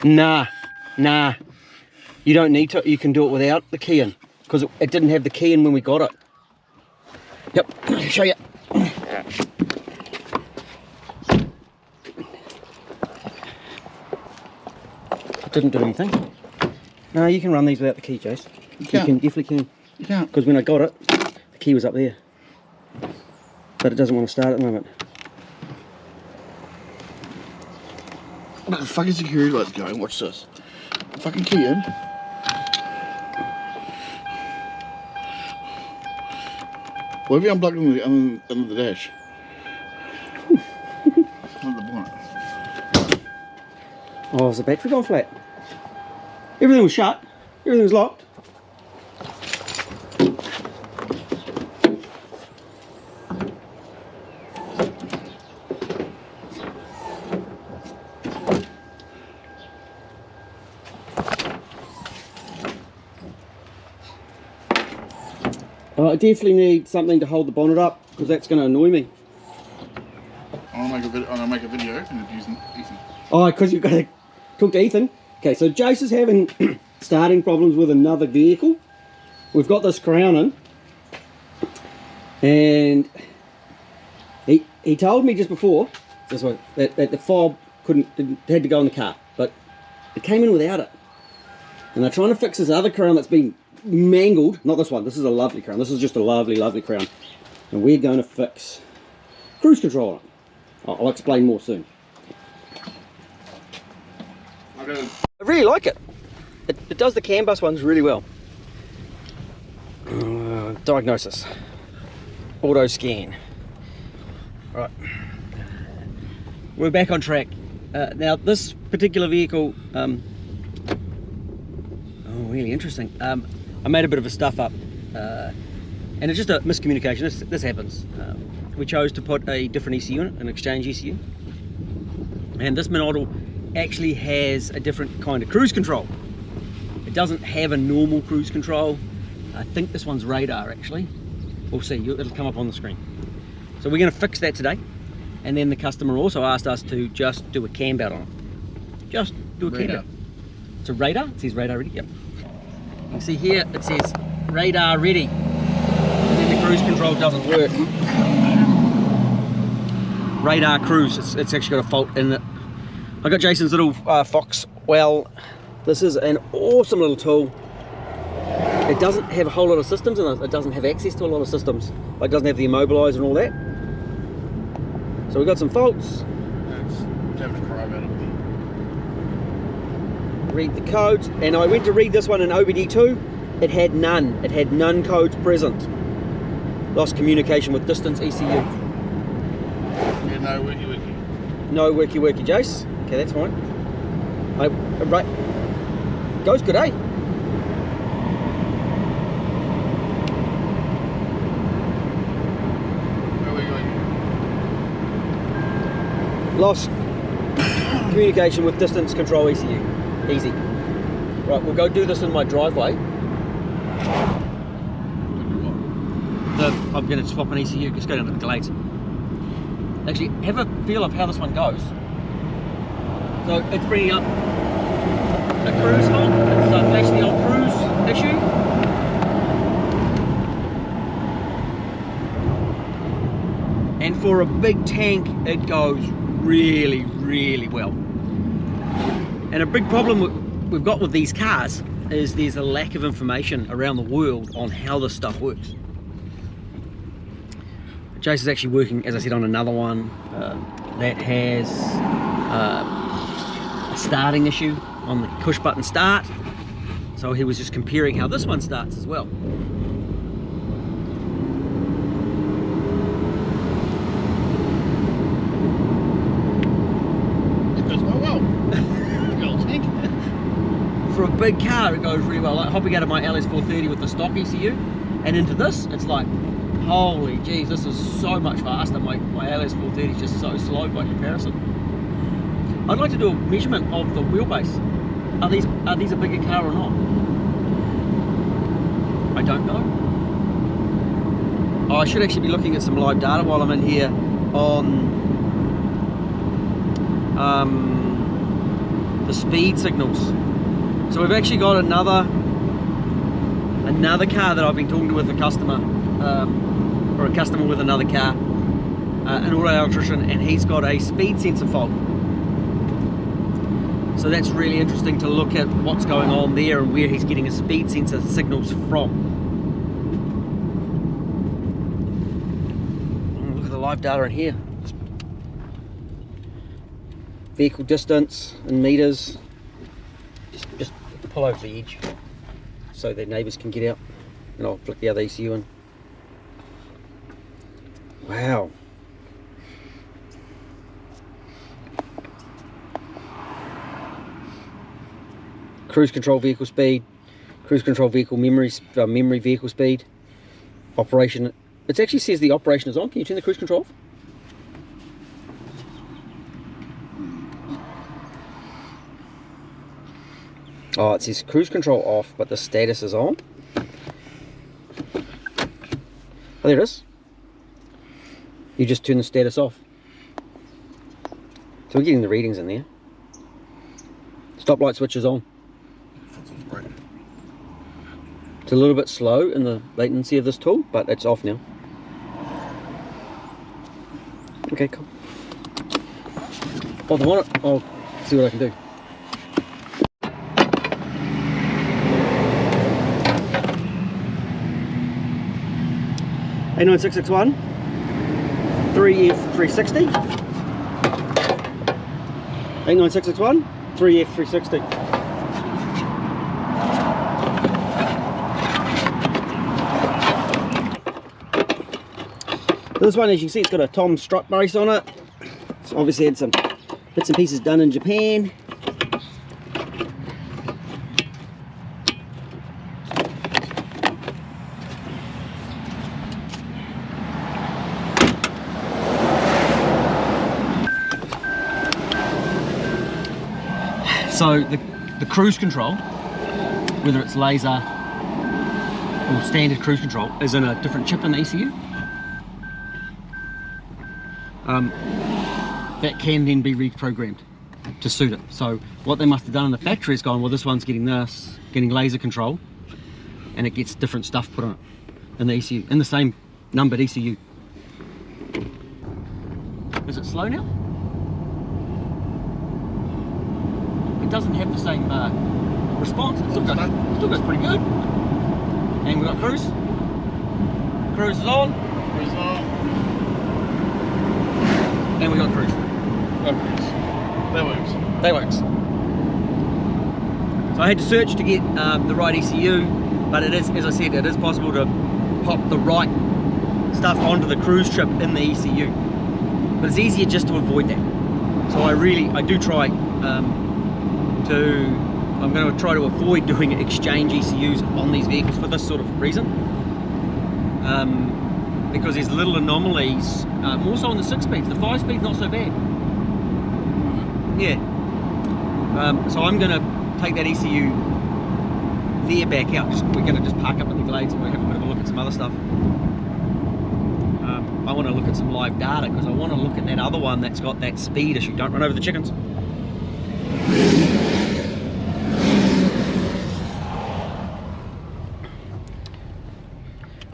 Nah. You don't need to. You can do it without the key in, because it didn't have the key in when we got it. Yep, I'll show you. It didn't do anything. No, you can run these without the key, Jace. You can, definitely can. You can't. Because when I got it, the key was up there. But it doesn't want to start at the moment. What the fucking security light's going? Watch this. Fucking key in. What have you unplugged under the dash? Under the bonnet. Oh, is the battery gone flat? Everything was shut. Everything was locked. I definitely need something to hold the bonnet up, because that's going to annoy me. I'm gonna make a video and abuse Ethan. Oh, because you've got to talk to Ethan. Okay, so Jace is having starting problems with another vehicle. We've got this crown in, and he told me just before this way, that the fob had to go in the car, but it came in without it. And they're trying to fix this other crown that's been mangled. Not this one. This is a lovely crown. This is just a lovely crown, and we're going to fix cruise control on it. I'll explain more soon. I really like it. It does the CAN bus ones really well. Diagnosis. Auto scan. Right. We're back on track. Now this particular vehicle, really interesting. I made a bit of a stuff up, and it's just a miscommunication. This happens. We chose to put a different ECU in it, an exchange ECU, and this model actually has a different kind of cruise control. It doesn't have a normal cruise control. I think this one's radar actually. We'll see, it'll come up on the screen. So we're going to fix that today, and then the customer also asked us to just do a cam belt on it. Just do a cam belt. It's a radar, it says radar ready, yep. You can see here it says radar ready, and then the cruise control doesn't work. Radar cruise, it's actually got a fault in it. I got Jason's little Fox. Well, this is an awesome little tool. It doesn't have a whole lot of systems, and it doesn't have access to a lot of systems. Like, it doesn't have the immobilizer and all that. So we got some faults. Having to cry about it. Read the codes, and I went to read this one in OBD2. It had none. It had none codes present. Lost communication with distance ECU. Yeah, no worky. No worky, Jace. Okay, that's fine. Right. Goes good, eh? Where are we going? Lost communication with distance control ECU. Easy. Right, we'll go do this in my driveway. I'm going to swap an ECU, just go down to the glades. Actually, have a feel of how this one goes. So it's bringing up a cruise fault. It's flashing the old cruise issue. And for a big tank, it goes really well. And a big problem we've got with these cars is there's a lack of information around the world on how this stuff works. Jace is actually working, as I said, on another one that has a starting issue on the push button start. So he was just comparing how this one starts as well. It goes well. For a big car, it goes really well. Like hopping out of my LS430 with the stock ECU and into this, it's like, holy geez, this is so much faster. My LS430 is just so slow by comparison. I'd like to do a measurement of the wheelbase. Are these a bigger car or not? I don't know. Oh, I should actually be looking at some live data while I'm in here on the speed signals. So we've actually got another car that I've been talking to with a customer, or a customer with another car, an auto electrician, and he's got a speed sensor fault. So that's really interesting to look at what's going on there and where he's getting his speed sensor signals from. Look at the live data in here. Vehicle distance in meters. Just pull over the edge so that neighbours can get out, and I'll flick the other ECU in. Wow. Cruise control vehicle speed, cruise control vehicle memory vehicle speed, operation. It actually says the operation is on. Can you turn the cruise control off? Oh, it says cruise control off, but the status is on. Oh, there it is. You just turn the status off. So we're getting the readings in there. Stoplight switch is on. It's a little bit slow in the latency of this tool, but it's off now. Okay, cool. Oh, the one. I'll see what I can do. A9661 3F360. A9661 3F360. This one, as you can see, it's got a Tom strut brace on it. It's obviously had some bits and pieces done in Japan. So the cruise control, whether it's laser or standard cruise control, is in a different chip in the ECU. That can then be reprogrammed to suit it. So what they must have done in the factory is gone, well, this one's getting this, getting laser control, and it gets different stuff put on it in the ECU, in the same numbered ECU. Is it slow now? It doesn't have the same response. It still goes pretty good. And we've got cruise. Cruise is on. Cruise on. And we got cruise. That works. That works. So I had to search to get the right ECU, but it is, as I said, it is possible to pop the right stuff onto the cruise chip in the ECU. But it's easier just to avoid that. So I do try I'm going to try to avoid doing exchange ECUs on these vehicles for this sort of reason. Because there's little anomalies, more so on the 6-speeds. The 5-speed's not so bad. Yeah. So I'm going to take that ECU there back out. We're going to just park up in the glades and we'll have a bit of a look at some other stuff. I want to look at some live data because I want to look at that other one that's got that speed issue. Don't run over the chickens.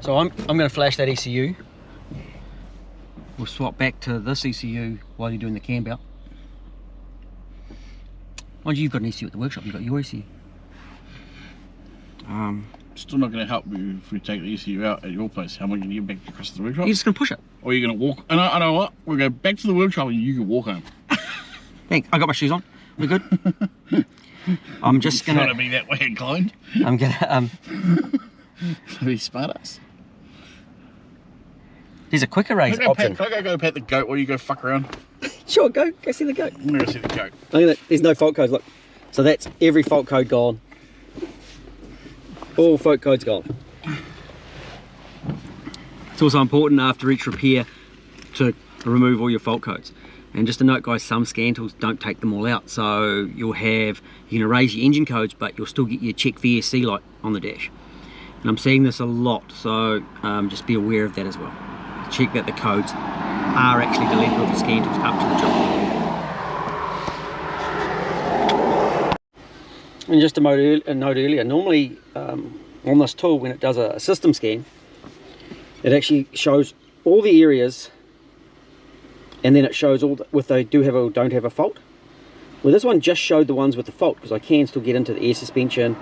So I'm going to flash that ECU. We'll swap back to this ECU while you're doing the cam belt. Mind you, you've got an ECU at the workshop, you've got your ECU. Still not going to help you if we take the ECU out at your place. How am I going to get back across to the workshop? You're just going to push it. Or you're going to walk. And I know what? We'll go back to the workshop and you can walk home. Thanks, I got my shoes on. We're good. I'm just going to be that way inclined. I'm going to be smartass. There's a quicker raise option. Can I go pet the goat while you go fuck around? Sure, go see the goat. I'm going to go see the goat. There's no fault codes, look. So that's every fault code gone. All fault codes gone. It's also important after each repair to remove all your fault codes. And just a note, guys, some scan tools don't take them all out. So you can erase your engine codes, but you'll still get your check VSC light on the dash. And I'm seeing this a lot, so just be aware of that as well. Check that the codes are actually deleted with the scan tools up to the job. And just a note earlier, normally on this tool, when it does a system scan, it actually shows all the areas, and then it shows all if they do have or don't have a fault. Well, this one just showed the ones with the fault, because I can still get into the air suspension.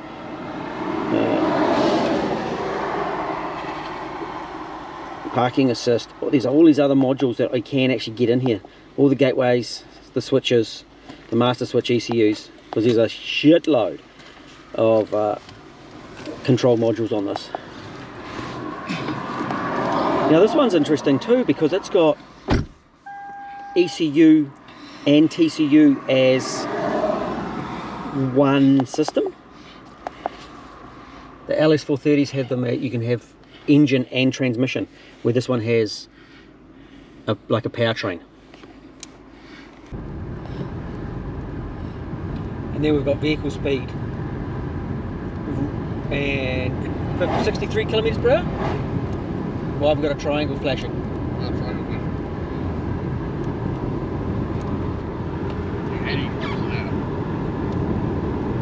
Parking assist. Oh, there's all these other modules that I can actually get in here. All the gateways, the switches, the master switch ECUs, because there's a shitload of control modules on this. Now this one's interesting too, because it's got ECU and TCU as one system. The LS430s have them, you can have engine and transmission, where this one has like a powertrain. And then we've got vehicle speed and 63 kilometers per hour. Well, I've got a triangle flashing.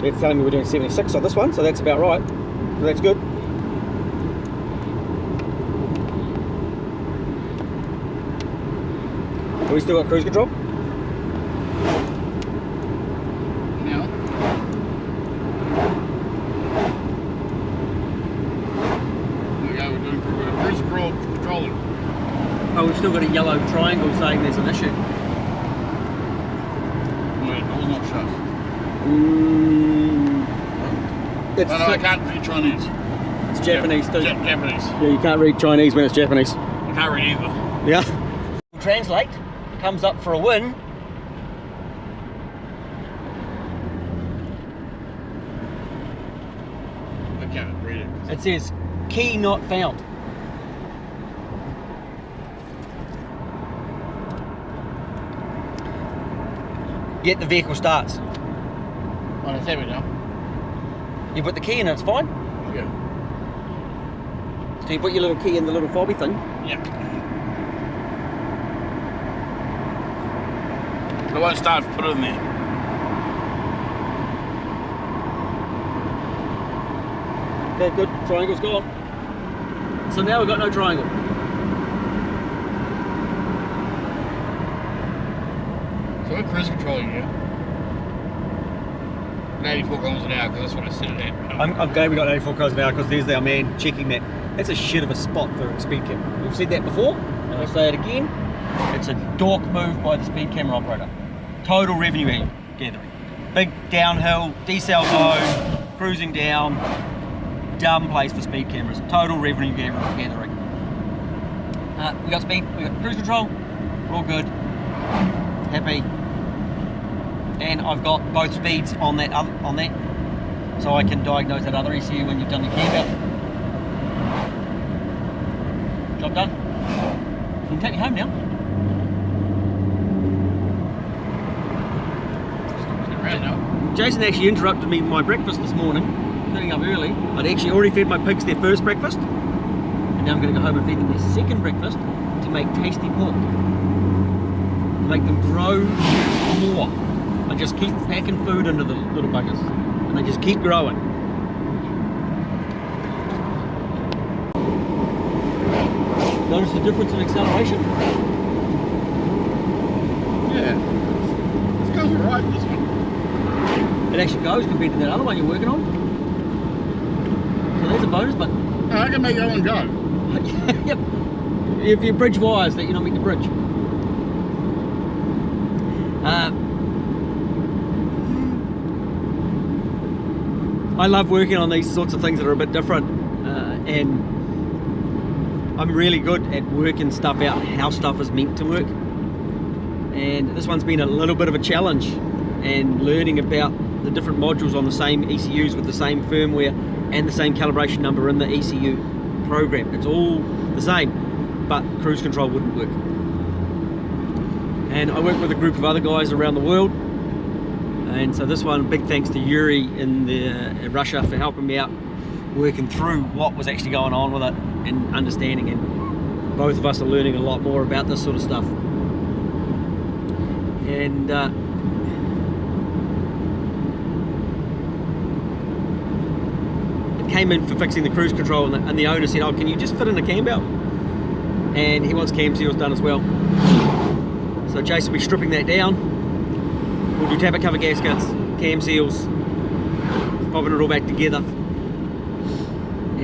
It's telling me we're doing 76 on this one, so that's about right. So that's good. Have we still got cruise control? No. Okay, we're doing cruise control. Oh, we've still got a yellow triangle saying there's an issue. Wait, door's not shut. It's No, I can't read Chinese. It's Japanese too. Japanese. Yeah, you can't read Chinese when it's Japanese. I can't read either. Yeah. Translate comes up for a win. I can't read it. It says key not found. Yet the vehicle starts. Oh, that's heavy now. You put the key in and it's fine. Yeah. So you put your little key in the little fobby thing. Yeah. It won't start if you put it in there. Okay, good. Triangle's gone. So now we've got no triangle. So we're cruise controlling here. 84 kilometers an hour, because that's what I set it at. I'm glad we got 84 kilometers an hour, because there's our man checking that. That's a shit of a spot for a speed camera. We've said that before, and I'll say it again. It's a dork move by the speed camera operator. Total revenue gathering. Big downhill, decel zone, cruising down. Dumb place for speed cameras. Total revenue gathering. We got speed, we got cruise control. We're all good. Happy. And I've got both speeds on that, so I can diagnose that other ECU when you've done the cambelt. Job done. You can take me home now. Right now. Jason actually interrupted me with my breakfast this morning, getting up early. I'd actually already fed my pigs their first breakfast, and now I'm going to go home and feed them their second breakfast to make tasty pork. To make them grow more. I just keep packing food into the little buggers, and they just keep growing. Notice the difference in acceleration? Yeah. This goes alright, this one. It actually goes compared to that other one you're working on. So there's a bonus, but... No, I can make that one go. Yep. If your bridge wires that you're not meant to bridge. I love working on these sorts of things that are a bit different, and I'm really good at working stuff out, how stuff is meant to work. And this one's been a little bit of a challenge, and learning about the different modules on the same ECUs with the same firmware and the same calibration number in the ECU program. It's all the same, but cruise control wouldn't work. And I work with a group of other guys around the world, and so this one, big thanks to Yuri in Russia for helping me out working through what was actually going on with it and understanding, and both of us are learning a lot more about this sort of stuff. And came in for fixing the cruise control, and the owner said, oh, can you just fit in a cam belt? And he wants cam seals done as well. So Jason will be stripping that down. We'll do tappet cover gaskets, cam seals, popping it all back together.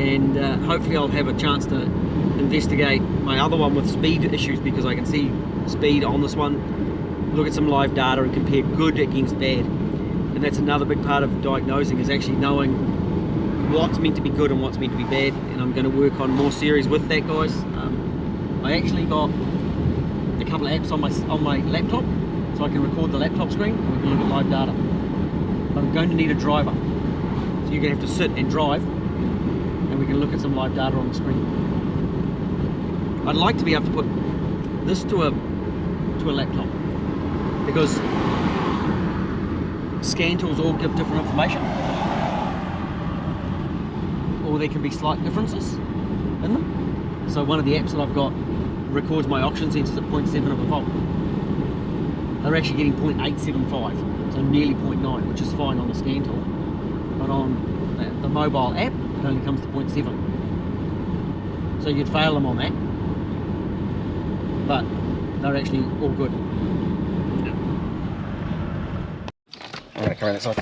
And hopefully I'll have a chance to investigate my other one with speed issues, because I can see speed on this one, look at some live data and compare good against bad. And that's another big part of diagnosing, is actually knowing what's meant to be good and what's meant to be bad. And I'm going to work on more series with that, guys. I actually got a couple of apps on my laptop, so I can record the laptop screen and we can look at live data. But I'm going to need a driver, so you're going to have to sit and drive, and we can look at some live data on the screen. I'd like to be able to put this to a laptop, because scan tools all give different information, or there can be slight differences in them. So one of the apps that I've got records my oxygen sensors at 0.7 of a volt. They're actually getting 0.875, so nearly 0.9, which is fine on the scan tool. But on the mobile app, it only comes to 0.7. So you'd fail them on that, but they're actually all good. Alright, come around that side.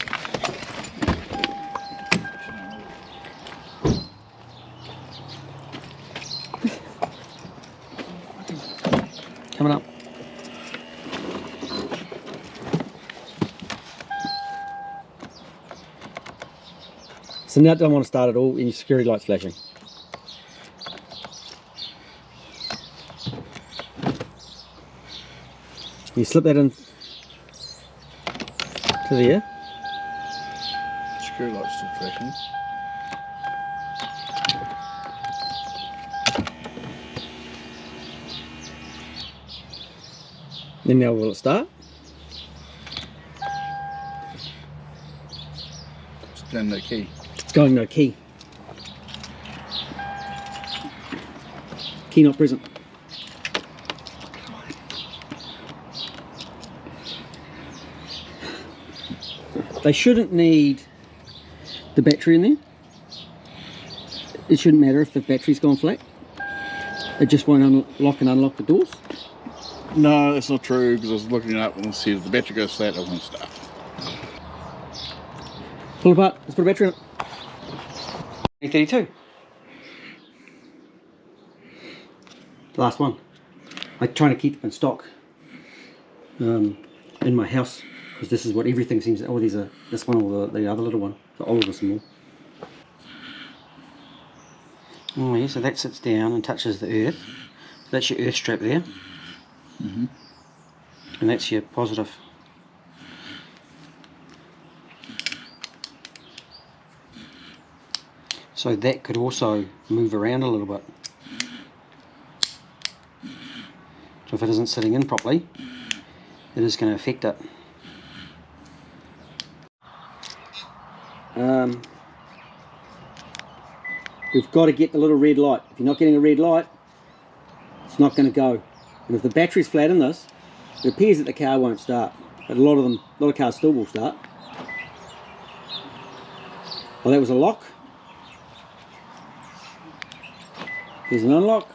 Coming up. So now I don't want to start at all, and your security light's flashing. You slip that in to the air. Security light's still flashing. Then now will it start? It's going no key. It's going no key. Key not present. They shouldn't need the battery in there. It shouldn't matter if the battery's gone flat. It just won't unlock and unlock the doors. No, that's not true, because I was looking it up and it said if the battery goes flat, it won't start. Pull it apart. Let's put a battery in it. 32. The last one. I'm trying to keep them in stock in my house, because this is what everything seems. Oh, these are this one or the other little one, the older small. Oh yeah, so that sits down and touches the earth. So that's your earth strap there. Mm-hmm. And that's your positive. So that could also move around a little bit. So if it isn't sitting in properly, it is going to affect it. We've got to get the little red light. If you're not getting a red light, it's not going to go. And if the battery's flat in this, it appears that the car won't start. But a lot of cars still will start. Well, that was a lock. There's an unlock.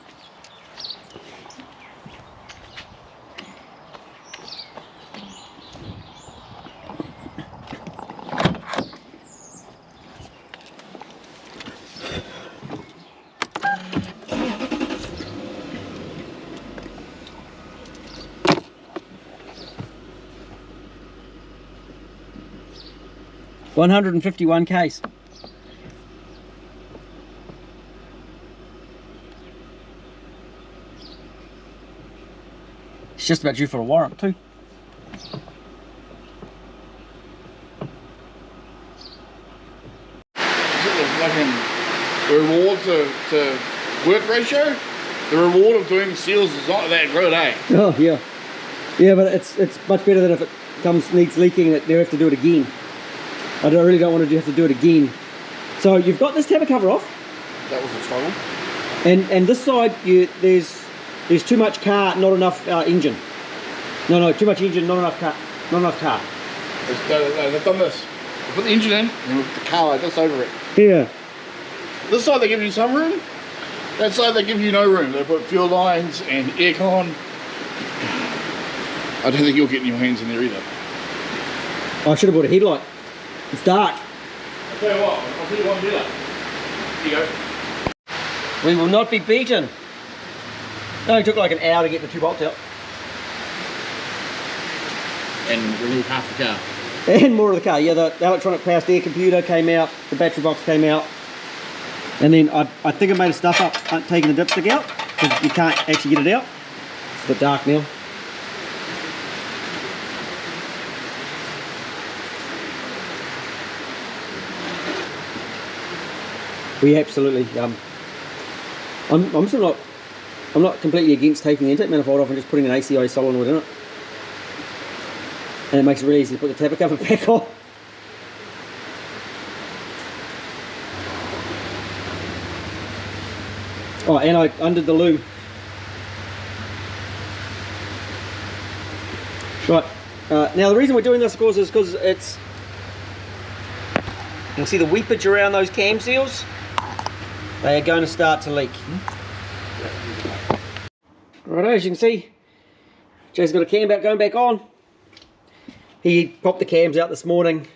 $151 case. It's just about due for a warrant too. The reward to work ratio, the reward of doing seals is not that good, eh? Oh yeah, yeah, but it's much better than if it needs leaking and they have to do it again. I really don't want to have to do it again. So you've got this tabber cover off. That was a struggle. And this side, there's too much car, not enough engine. No, too much engine, not enough car. Not enough car. They've done this. They put the engine in and with the car like this over it. Yeah. This side they give you some room. That side they give you no room. They put fuel lines and aircon. I don't think you'll get your hands in there either. I should have bought a headlight. It's dark. I'll tell you what, I'll tell you one better. Here you go. We will not be beaten. It only took like an hour to get the 2 bolts out. And remove half the car. And more of the car. Yeah, the electronic power steer computer came out, the battery box came out. And then I think I made a stuff up taking the dipstick out, because you can't actually get it out. It's a bit dark now. We absolutely, I'm still I'm not completely against taking the intake manifold off and just putting an ACI solenoid in it. And it makes it really easy to put the tapper cover back on. Oh, and I undid the loom. Right, now the reason we're doing this, of course, is because it's, you can see the weepage around those cam seals. They are going to start to leak. Right, as you can see, Jay's got a cam belt going back on. He popped the cams out this morning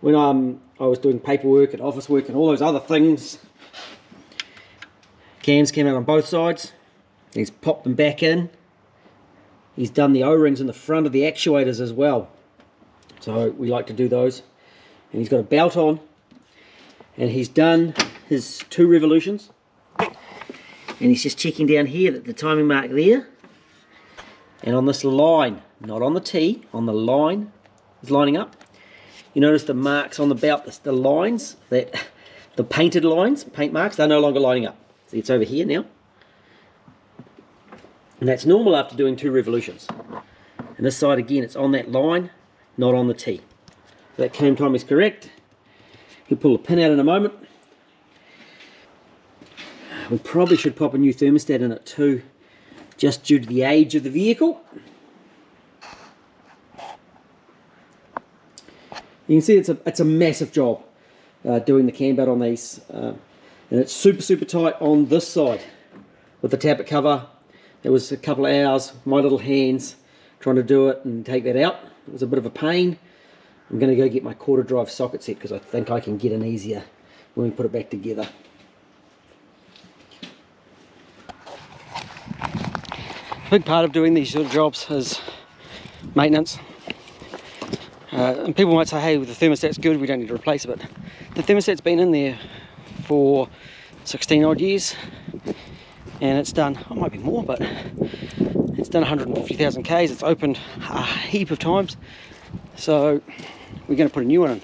when I was doing paperwork and office work and all those other things. Cams came out on both sides. He's popped them back in. He's done the O-rings in the front of the actuators as well. So we like to do those. And he's got a belt on. And he's done his 2 revolutions. And he's just checking down here at the timing mark there. And on this line, not on the T, on the line, is lining up. You notice the marks on the belt, the lines, the painted lines, paint marks, they're no longer lining up. See, it's over here now. And that's normal after doing 2 revolutions. And this side again, it's on that line, not on the T. So that cam time is correct. He'll pull the pin out in a moment. We probably should pop a new thermostat in it too, just due to the age of the vehicle. You can see it's a massive job doing the cam belt on these, and it's super tight on this side with the tappet cover. It was a couple of hours, my little hands trying to do it and take that out. It was a bit of a pain. I'm going to go get my quarter drive socket set because I think I can get in easier when we put it back together. A big part of doing these sort of jobs is maintenance. And people might say, hey, the thermostat's good, we don't need to replace it, but the thermostat's been in there for 16 odd years, and it's done, it might be more, but it's done 150,000 Ks, it's opened a heap of times, so we're going to put a new one in.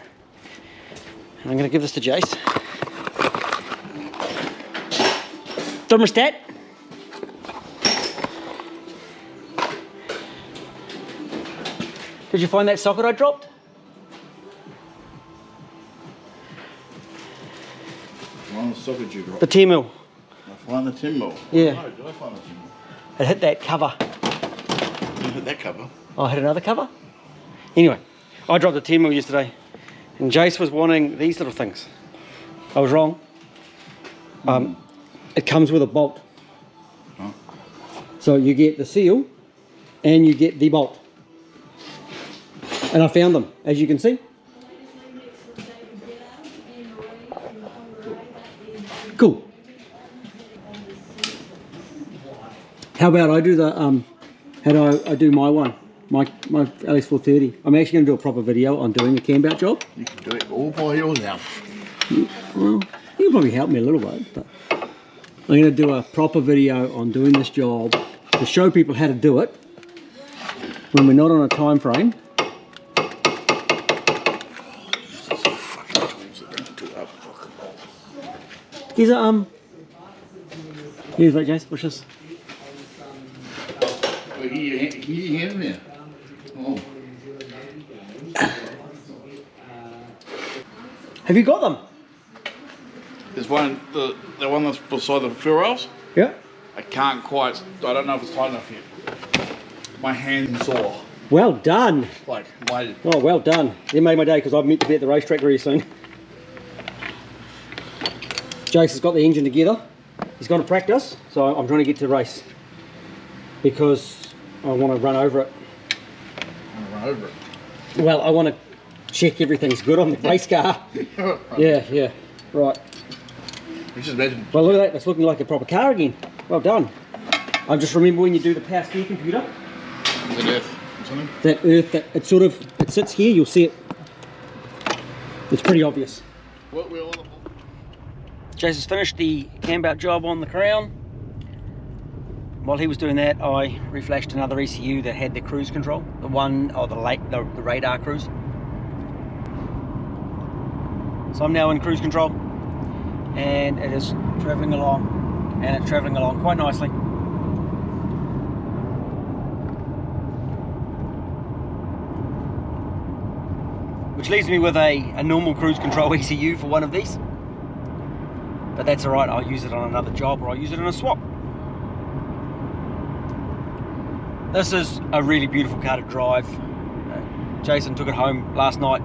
And I'm going to give this to Jace. Thermostat. Did you find that socket I dropped? Find the socket you dropped. The 10 mil. I find the 10 mil. Yeah. No, did I find the 10 mil? It hit that cover. You hit that cover. Oh, I hit another cover? Anyway, I dropped the 10 mil yesterday, and Jace was wanting these little things. I was wrong. It comes with a bolt. Huh? So you get the seal, and you get the bolt. And I found them, as you can see. Cool. How about I do the how do I do my one, my LS430? I'm actually going to do a proper video on doing the cam belt job. you can do it all by yourself. Well, you can probably help me a little bit, but I'm going to do a proper video on doing this job to show people how to do it when we're not on a time frame. Here's a here's what, Jace, watch this. Can you hand me? Oh. Have you got them? There's one, the one that's beside the fuel rails. Yeah. I can't quite, I don't know if it's tight enough yet. My hand's sore. Well done. Like, my... Oh, well done. You made my day because I've meant to be at the racetrack very soon. Jace has got the engine together. He's gone to practice, so I'm trying to get to race because I want to run over it. Run over it. Well, I want to check everything's good on the race car. Yeah, right. Just imagine. Well, look at that, it's looking like a proper car again. Well done. I just remember when you do the power steer computer. That earth or something? That earth, that it sort of, it sits here, you'll see it. It's pretty obvious. What we're all Jason's finished the cambelt job on the crown. While he was doing that, I reflashed another ECU that had the cruise control, the one, or the radar cruise. So I'm now in cruise control, and it is travelling along, and it's travelling along quite nicely. Which leaves me with a normal cruise control ECU for one of these. But that's alright, I'll use it on another job or I'll use it in a swap. This is a really beautiful car to drive. Jason took it home last night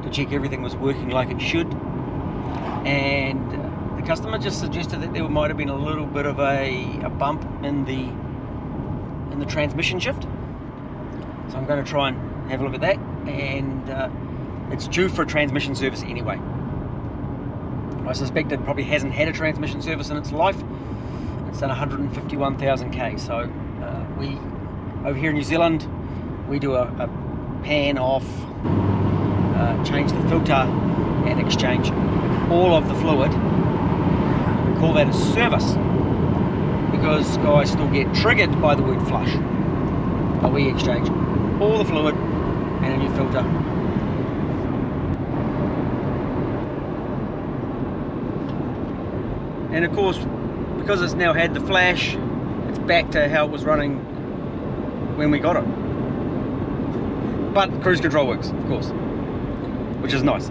to check everything was working like it should. And the customer just suggested that there might have been a little bit of a bump in the transmission shift. So I'm going to try and have a look at that. And it's due for a transmission service anyway. I suspect it probably hasn't had a transmission service in its life. It's done 151,000 k. So we, over here in New Zealand, we do a pan off, change the filter and exchange all of the fluid. We call that a service because guys still get triggered by the word flush. But we exchange all the fluid and a new filter. And of course, because it's now had the flash, it's back to how it was running when we got it. But cruise control works, of course, which is nice.